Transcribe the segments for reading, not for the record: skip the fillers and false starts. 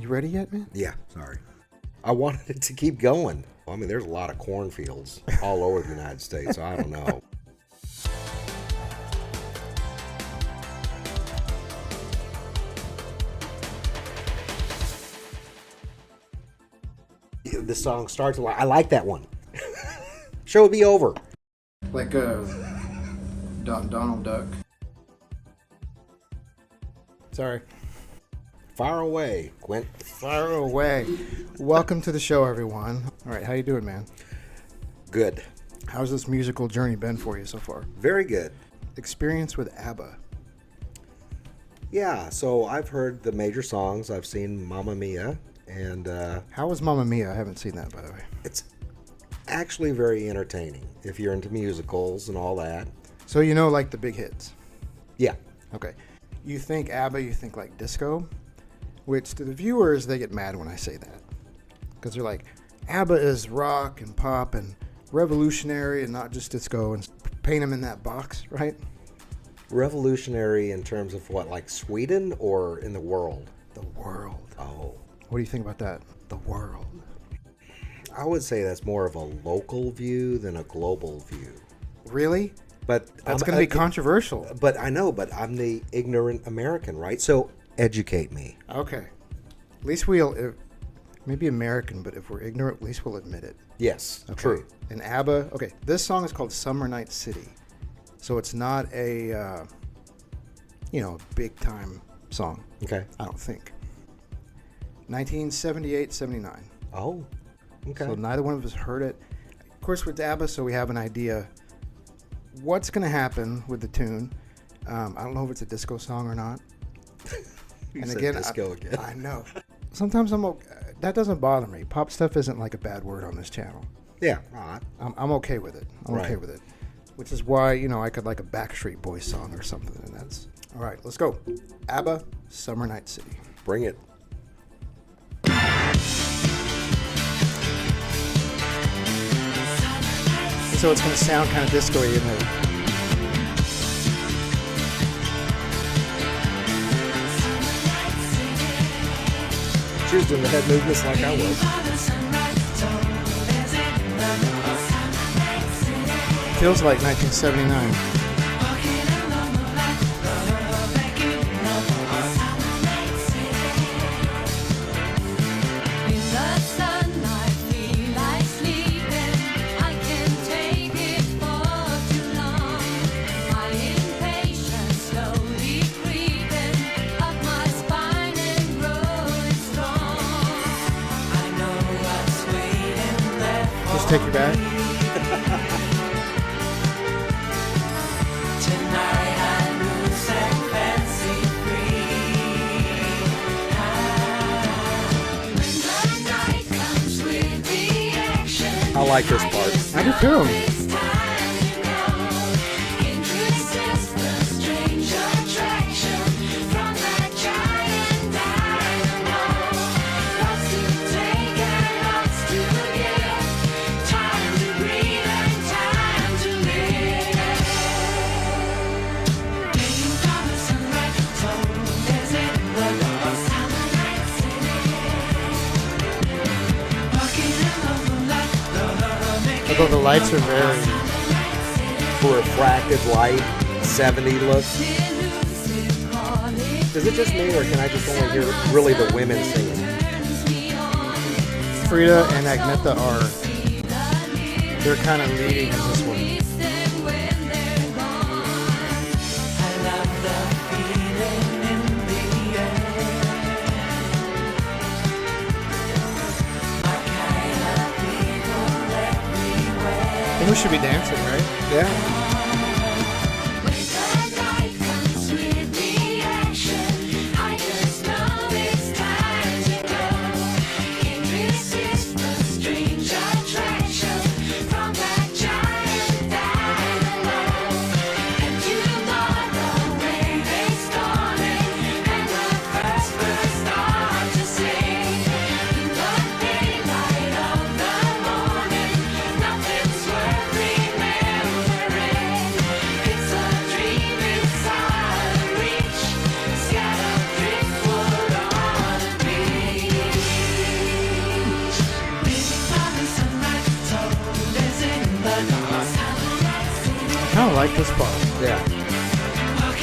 You ready yet, man? Yeah, sorry. I wanted it to keep going. Well, I mean, there's a lot of cornfields all over the United States, so I don't know. This song starts like, I like that one. Show will be over. Like Donald Duck. Sorry. Far away, Quint. Far away. Welcome to the show, everyone. All right, how you doing, man? Good. How's this musical journey been for you so far? Very good. Experience with ABBA. Yeah, so I've heard the major songs. I've seen Mamma Mia, and How was Mamma Mia? I haven't seen that, by the way. it's actually very entertaining if you're into musicals and all that. So you know, like the big hits. Yeah. Okay. You think ABBA, you think like disco, which to the viewers, they get mad when I say that. Because they're like, ABBA is rock and pop and revolutionary and not just disco, and paint them in that box, right? Revolutionary in terms of what, like Sweden or in the world? The world. Oh, What do you think about that? The world. I would say that's more of a local view than a global view. Really? But That's going to be controversial. But I know, but I'm the ignorant American, right? So educate me. Okay. At least we'll, maybe American, but if we're ignorant, at least we'll admit it. Yes, Okay. true. And ABBA, okay, this song is called Summer Night City. So it's not a, big time song. Okay. I don't think. 1978, 79. Oh, okay. So neither one of us heard it. Of course, with ABBA, so we have an idea what's going to happen with the tune. I don't know if it's a disco song or not. You said disco again. I know. Sometimes that doesn't bother me. Pop stuff isn't like a bad word on this channel. Yeah, right. I'm okay with it. I'm okay Right. with it. Which is why, I could like a Backstreet Boys song or something. And that's all right. Let's go. ABBA, Summer Night City. Bring it. So it's going to sound kind of disco-y, isn't it? She was doing the head movements like I was. Feels like 1979. Just take you back. I like this part. I do too. Although the lights are very Refracted light, 70 look. Is it just me, or can I just only hear really the women singing? Frida and Agneta they're kind of leading in this one. I think we should be dancing, right? Yeah. like this part. Yeah.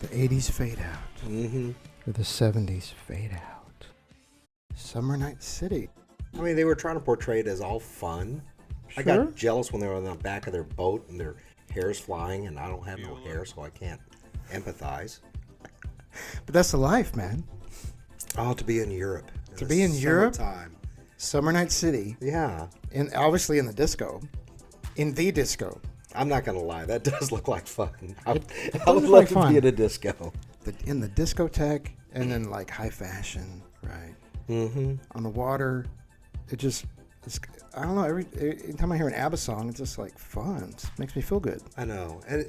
The 80s fade out. Mm-hmm. Or the 70s fade out. Summer Night City. I mean, they were trying to portray it as all fun. I Sure. got jealous when they were on the back of their boat and their hair's flying, and I don't have no hair, so I can't empathize. But that's the life, man. Oh, to be in Europe. To be in Europe? Summertime. Summer Night City. Yeah. And obviously in the disco. In the disco. I'm not going to lie. That does look like fun. I would does love look like to fun. be at a disco. In the discotheque, and then like high fashion, right? Mm-hmm. On the water. I don't know. Every time I hear an ABBA song, it's just like fun. It makes me feel good. I know. And,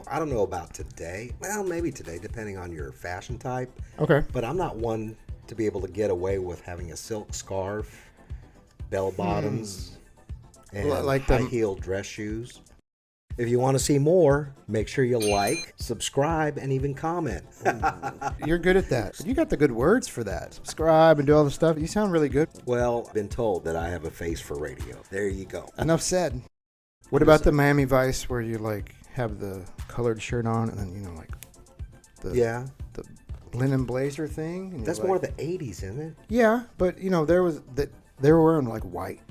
I don't know about today. Well, maybe today, depending on your fashion type. Okay. But I'm not one to be able to get away with having a silk scarf, bell bottoms, and Like the- high-heeled dress shoes. If you want to see more, make sure you like, subscribe, and even comment. You're good at that. You got the good words for that. Subscribe and do all the stuff. You sound really good. Well, I've been told that I have a face for radio. There you go. Enough said. What about the Miami Vice where you like have the colored shirt on and then like the the linen blazer thing? And That's you're more like, the 80s, isn't it? Yeah, but there was that they were wearing like white.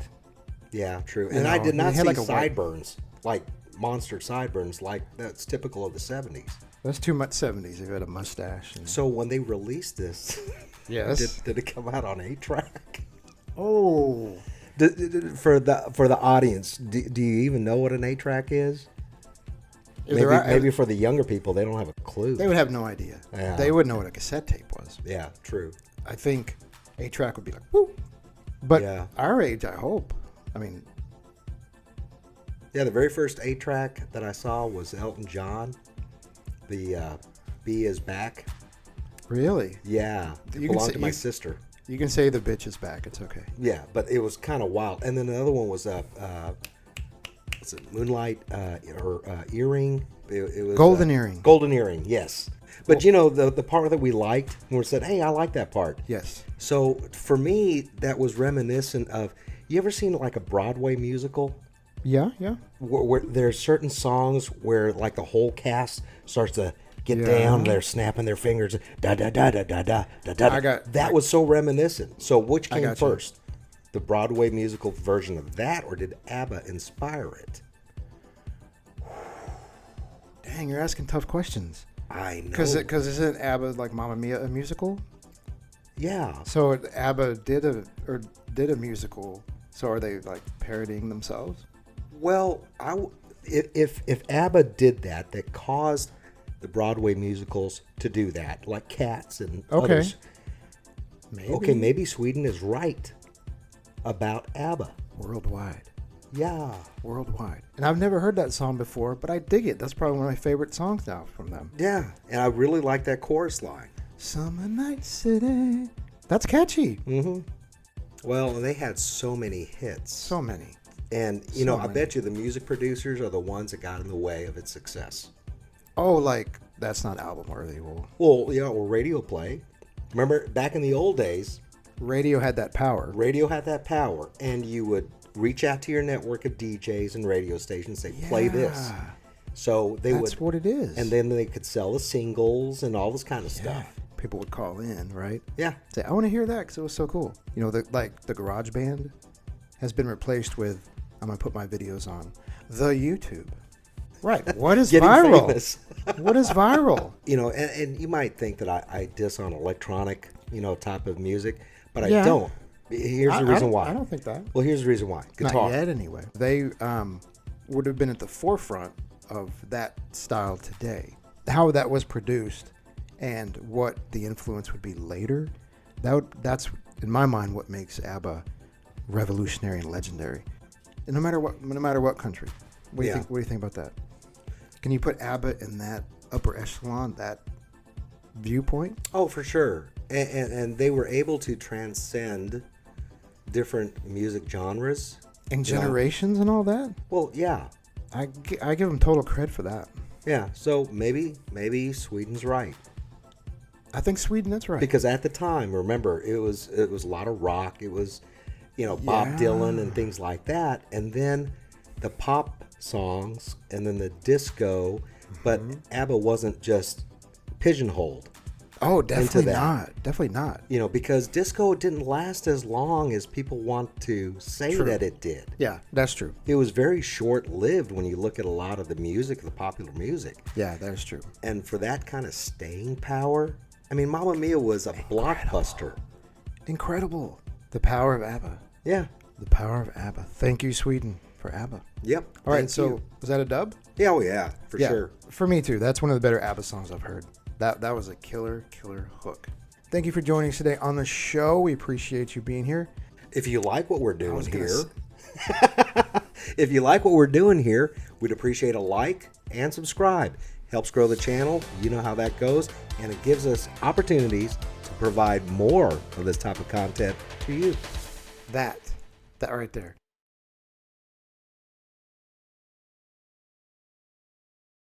Yeah, true. You And I know, did not they had see like a white- sideburns, like monster sideburns, like that's typical of the 70s. That's too much 70s. They had a mustache. And, So when they released this, yes. did it come out on 8-track? Oh. For the audience, do you even know what an 8-track is? Maybe for the younger people, they don't have a clue. They would have no idea. Yeah. They wouldn't know what a cassette tape was. Yeah, true. I think 8-track would be like, woo. But Yeah. our age, I hope. I mean, Yeah, the very first 8-track that I saw was Elton John. The B is Back. really? Yeah, it You can belonged say- to my you- sister. You can say the bitch is back. It's okay. Yeah, but it was kind of wild. And then another one was what's it, Moonlight Earring? It was Golden Earring. Golden Earring, yes. But the part that we liked, and we said, hey, I like that part. Yes. So for me, that was reminiscent of, you ever seen like a Broadway musical? Yeah, yeah. Where there's certain songs where like the whole cast starts to get Yeah. down, they're snapping their fingers, da da da da da da da da. That was so reminiscent. So which came got you. first? The Broadway musical version of that, or did ABBA inspire it? Dang, you're asking tough questions. I know. Because isn't ABBA like Mamma Mia a musical? Yeah. So ABBA did a musical. So are they like parodying themselves? Well, if ABBA did that caused the Broadway musicals to do that, like Cats and others. Maybe. Okay, maybe Sweden is right about ABBA. Worldwide. Yeah. Worldwide. And I've never heard that song before, but I dig it. That's probably one of my favorite songs now from them. Yeah, and I really like that chorus line. Summer Night City. That's catchy. Mm-hmm. Well, they had so many hits. So many. And, So I many. bet you the music producers are the ones that got in the way of its success. Oh, like, that's not album worthy. Well, Well, radio play. Remember, back in the old days, radio had that power. radio had that power, and you would reach out to your network of DJs and radio stations, say, play this. Yeah. So they That's would, what it is. and then they could sell the singles and all this kind of Yeah. stuff. People would call in, right? Yeah. Say, I want to hear that because it was so cool. The Garage Band has been replaced with, I'm going to put my videos on the YouTube. Right. What is Getting viral? famous. What is viral? And you might think that I diss on electronic, type of music, but Yeah. I don't. Here's the reason why. I don't think that. Well, here's the reason why. Guitar. Not yet, anyway. They would have been at the forefront of that style today. How that was produced and what the influence would be later, that's, in my mind, what makes ABBA revolutionary and legendary. And no matter what country. What do you Yeah. think? What do you think about that? Can you put ABBA in that upper echelon, that viewpoint? Oh, for sure. And they were able to transcend different music genres. And You know? generations and all that? Well, yeah. I give them total credit for that. Yeah. So maybe Sweden's right. I think Sweden, that's right. Because at the time, remember, it was a lot of rock. It was, Bob Yeah. Dylan and things like that. And then the pop songs and then the disco. But ABBA wasn't just pigeonholed. Oh, definitely that. not. Definitely not. Because disco didn't last as long as people want to say True. that it did. Yeah, that's true. It was very short-lived when you look at a lot of the music, the popular music. Yeah, that is true. And for that kind of staying power, I mean, Mamma Mia was a blockbuster. Incredible. The power of ABBA. Yeah. The power of ABBA. Thank you, Sweden, for ABBA. Yep. All right, Thank so you. was that a dub? Yeah, oh yeah, for sure. For me too. That's one of the better ABBA songs I've heard. That was a killer hook. Thank you for joining us today on the show. We appreciate you being here. If you like what we're I doing was gonna here, if you like what we're doing here, we'd appreciate a like and subscribe. Helps grow the channel. You know how that goes, and it gives us opportunities to provide more of this type of content to you. That right there.